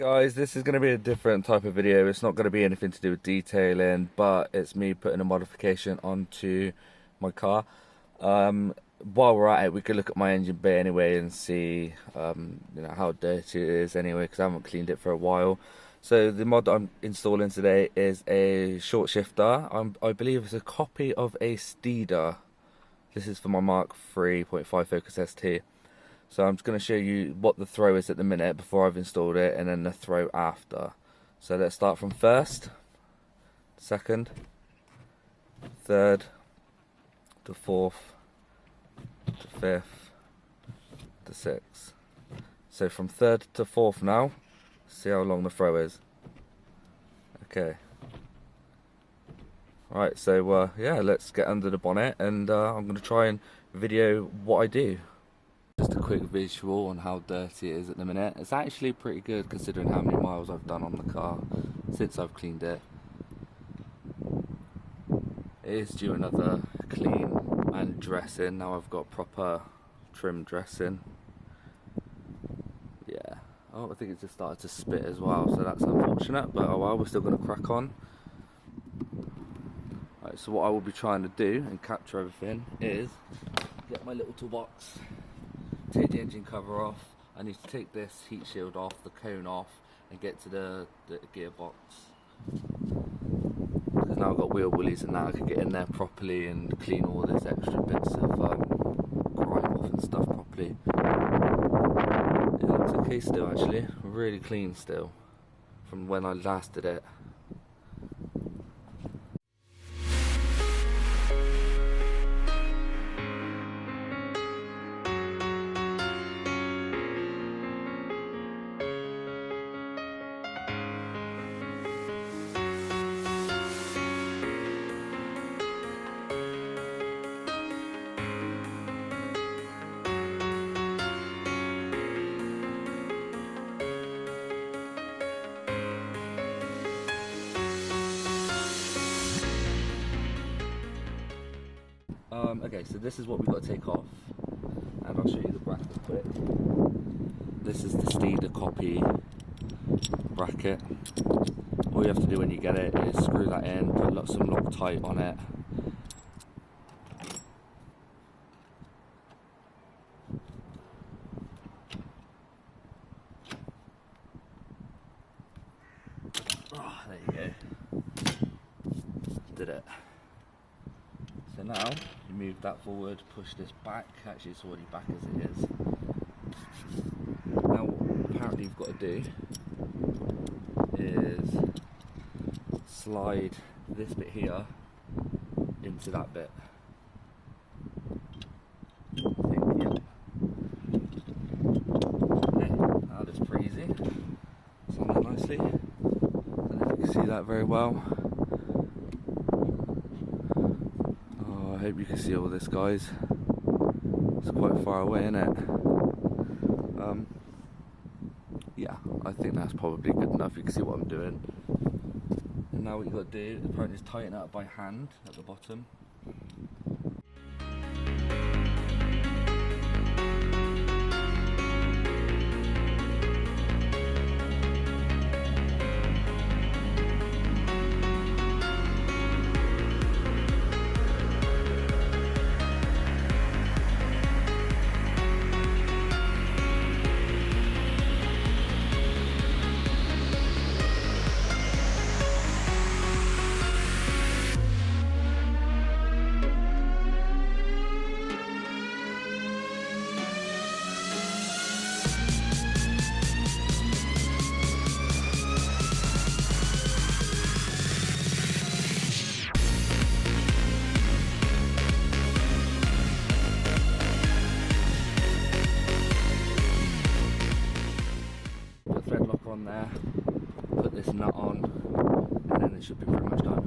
Guys, this is going to be a different type of video. It's not going to be anything to do with detailing, but it's me putting a modification onto my car. While we're at it, we could look at my engine bay anyway and see how dirty it is anyway, because I haven't cleaned it for a while. So the mod that I'm installing today is a short shifter. I believe it's a copy of a Steeda. This is for my Mark 3.5 Focus ST. So I'm just going to show you what the throw is at the minute before I've installed it, and then the throw after. So let's start from first, second, third, to fourth, to fifth, to sixth. So from third to fourth now, see how long the throw is. Okay. Right, so yeah, let's get under the bonnet, and I'm going to try and video what I do. Just a quick visual on how dirty it is at the minute. It's actually pretty good considering how many miles I've done on the car since I've cleaned it. It is due another clean and dressing. Now I've got proper trim dressing. Yeah. Oh, I think it's just started to spit as well, so that's unfortunate, but oh well, we're still going to crack on. Right, so what I will be trying to do and capture everything is get my little toolbox, take the engine cover off. I need to take this heat shield off, the cone off, and get to the gearbox. Because now I've got wheel wellies and that, I can get in there properly and clean all this extra bits of grime off and stuff properly. It looks okay still actually, really clean still, from when I last did it. Okay, so this is what we've got to take off, and I'll show you the bracket quick. This is the Steeda copy bracket. All you have to do when you get it is screw that in, put some Loctite on it. Oh, there you go. Did it. So now, you move that forward, push this back. Actually, it's already back as it is. Now, what apparently you've got to do is slide this bit here into that bit. I think, yeah. Okay, now that's pretty easy. It's on there nicely. I don't know if you can see that very well. I hope you can see all this, guys. It's quite far away, isn't it? Yeah, I think that's probably good enough. You can see what I'm doing. And now what you've got to do, apparently, is tighten it up by hand at the bottom. On there, put this nut on, and then it should be pretty much done.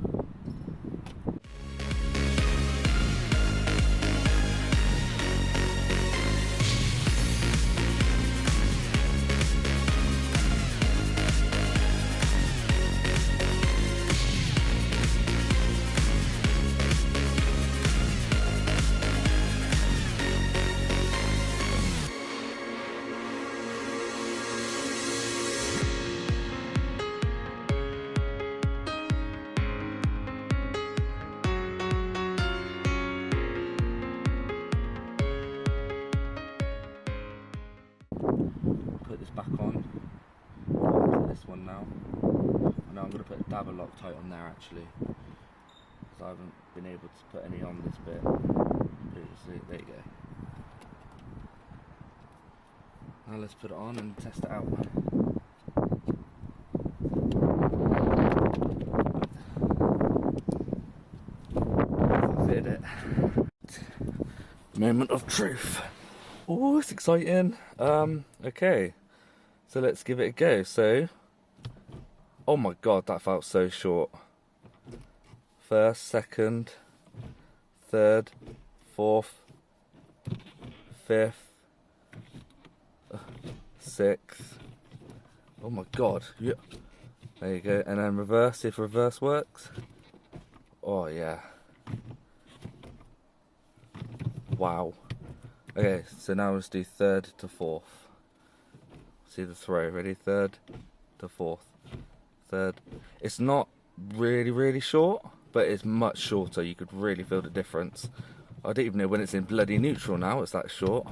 Put this back on. Put this one now. And now I'm going to put a dabber Loctite on there actually, because I haven't been able to put any on this bit previously. There you go. Now let's put it on and test it out. Fitted it. Moment of truth. Oh, it's exciting. Okay, so let's give it a go. So, oh my god, that felt so short. First, second, third, fourth, fifth, sixth. Oh my god. Yeah. There you go. And then reverse, if reverse works. Oh yeah. Wow. Okay, so now let's do third to fourth. See the throw. Ready? Third to fourth. Third. It's not really short, but it's much shorter. You could really feel the difference. I don't even know when it's in bloody neutral now, it's that short.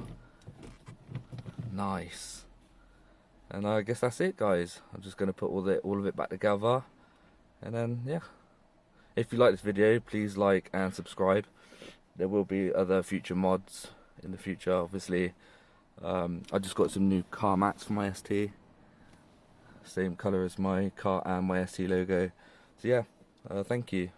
Nice. And I guess that's it, guys. I'm just going to put all of it back together. And then, yeah. If you like this video, please like and subscribe. There will be other future mods in the future, obviously. I just got some new car mats for my ST. Same colour as my car and my ST logo. So yeah, thank you.